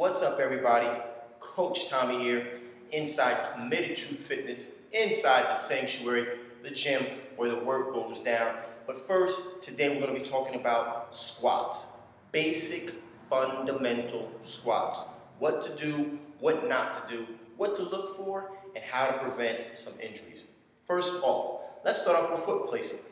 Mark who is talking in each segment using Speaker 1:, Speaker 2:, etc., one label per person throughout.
Speaker 1: What's up, everybody? Coach Tommy here, inside Committed True Fitness, inside the sanctuary, the gym where the work goes down. But first, today we're going to be talking about squats. Basic, fundamental squats. What to do, what not to do, what to look for, and how to prevent some injuries. First off, let's start off with foot placement.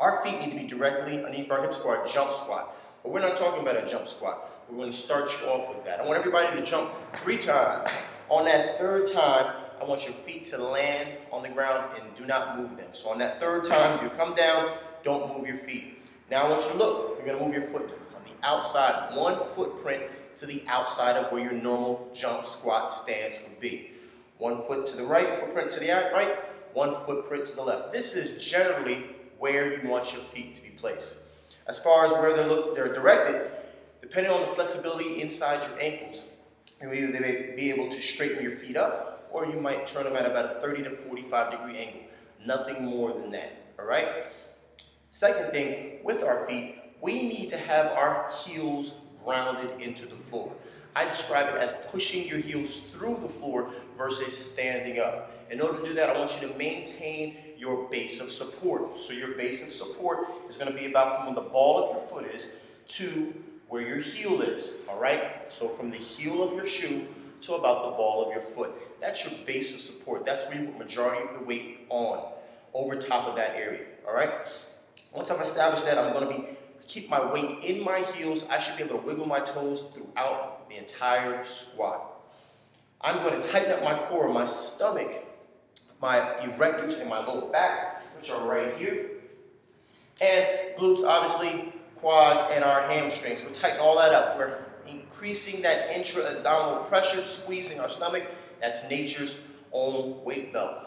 Speaker 1: Our feet need to be directly underneath our hips for our jump squat. But we're not talking about a jump squat. We're going to start you off with that. I want everybody to jump 3 times. On that 3rd time, I want your feet to land on the ground and do not move them. So on that 3rd time, you come down, don't move your feet. Now I want you to look. You're going to move your foot on the outside, 1 footprint to the outside of where your normal jump squat stance would be. 1 foot to the right, footprint to the right, 1 footprint to the left. This is generally where you want your feet to be placed. As far as where they're directed, depending on the flexibility inside your ankles, you may be able to straighten your feet up, or you might turn them at about a 30 to 45 degree angle. Nothing more than that, all right? Second thing, with our feet, we need to have our heels grounded into the floor. I describe it as pushing your heels through the floor versus standing up. In order to do that, I want you to maintain your base of support. So your base of support is going to be about from where the ball of your foot is to where your heel is, all right? So from the heel of your shoe to about the ball of your foot. That's your base of support. That's where you put the majority of the weight on, over top of that area, all right? Once I've established that, I'm going to keep my weight in my heels. I should be able to wiggle my toes throughout the entire squat. I'm going to tighten up my core, my stomach, my erectors, and my lower back, which are right here. And glutes, obviously, quads, and our hamstrings. We'll tighten all that up. We're increasing that intra-abdominal pressure, squeezing our stomach. That's nature's own weight belt.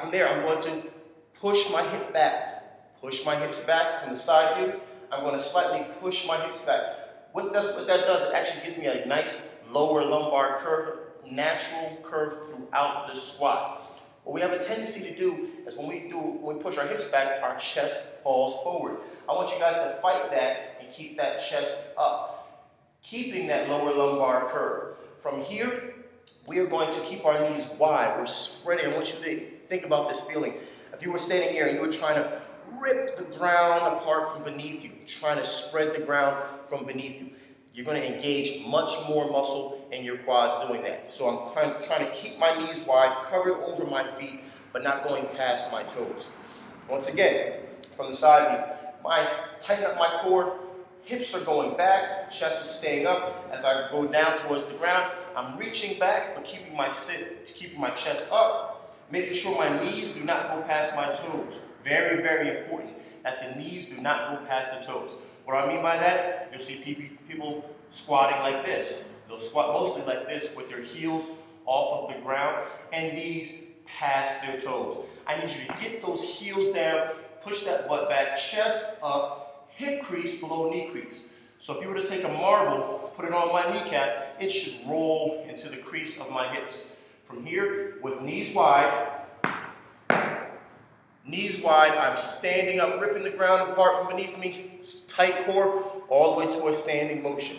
Speaker 1: From there, I'm going to push my hip back. Push my hips back from the side view. I'm going to slightly push my hips back. What that does, it actually gives me a nice lower lumbar curve, natural curve throughout the squat. What we have a tendency to do is when we push our hips back, our chest falls forward. I want you guys to fight that and keep that chest up, keeping that lower lumbar curve. From here, we are going to keep our knees wide. We're spreading. I want you to think about this feeling. If you were standing here and you were trying to rip the ground apart from beneath you, trying to spread the ground from beneath you, you're going to engage much more muscle in your quads doing that. So I'm trying to keep my knees wide, covered over my feet, but not going past my toes. Once again, from the side view, tighten up my core, hips are going back, chest is staying up. As I go down towards the ground, I'm reaching back, but keeping my chest up, making sure my knees do not go past my toes. Very, very important that the knees do not go past the toes. What I mean by that, you'll see people squatting like this. They'll squat mostly like this with their heels off of the ground and knees past their toes. I need you to get those heels down, push that butt back, chest up, hip crease below knee crease. So if you were to take a marble, put it on my kneecap, it should roll into the crease of my hips. From here, with knees wide, I'm standing up, ripping the ground apart from beneath me, tight core, all the way to a standing motion.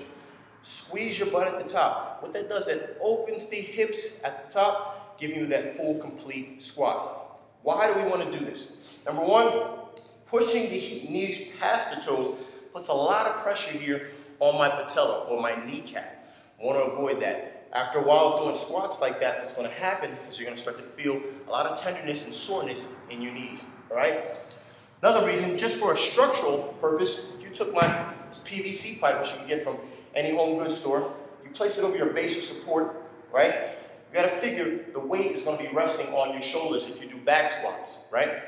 Speaker 1: Squeeze your butt at the top. What that does, it opens the hips at the top, giving you that full, complete squat. Why do we want to do this? Number one, pushing the knees past the toes puts a lot of pressure here on my patella or my kneecap. I want to avoid that. After a while of doing squats like that, what's going to happen is you're going to start to feel a lot of tenderness and soreness in your knees, all right? Another reason, just for a structural purpose, if you took this PVC pipe, which you can get from any home goods store, you place it over your base of support, right? You got to figure the weight is going to be resting on your shoulders if you do back squats, right?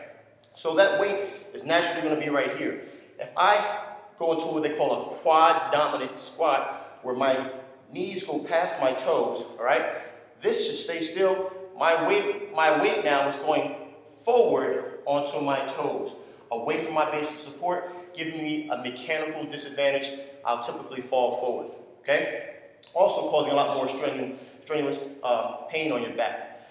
Speaker 1: So that weight is naturally going to be right here. If I go into what they call a quad dominant squat, where my knees go past my toes, all right? This should stay still. My weight now is going forward onto my toes, away from my base of support, giving me a mechanical disadvantage. I'll typically fall forward, okay? Also causing a lot more strenuous pain on your back.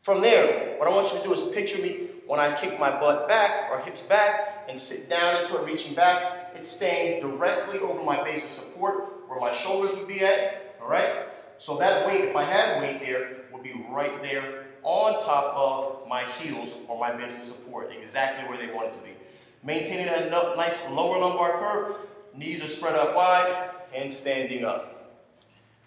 Speaker 1: From there, what I want you to do is picture me when I kick my butt back or hips back and sit down into it, reaching back. It's staying directly over my base of support, where my shoulders would be at, all right? So that weight, if I had weight there, would be right there on top of my heels or my base of support, exactly where they want it to be. Maintaining a nice lower lumbar curve, knees are spread out wide, and standing up.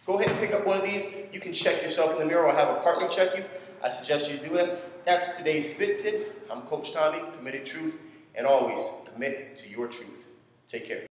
Speaker 1: Go ahead and pick up one of these. You can check yourself in the mirror or have a partner check you. I suggest you do that. That's today's Fit Tip. I'm Coach Tommy, committed truth, and always commit to your truth. Take care.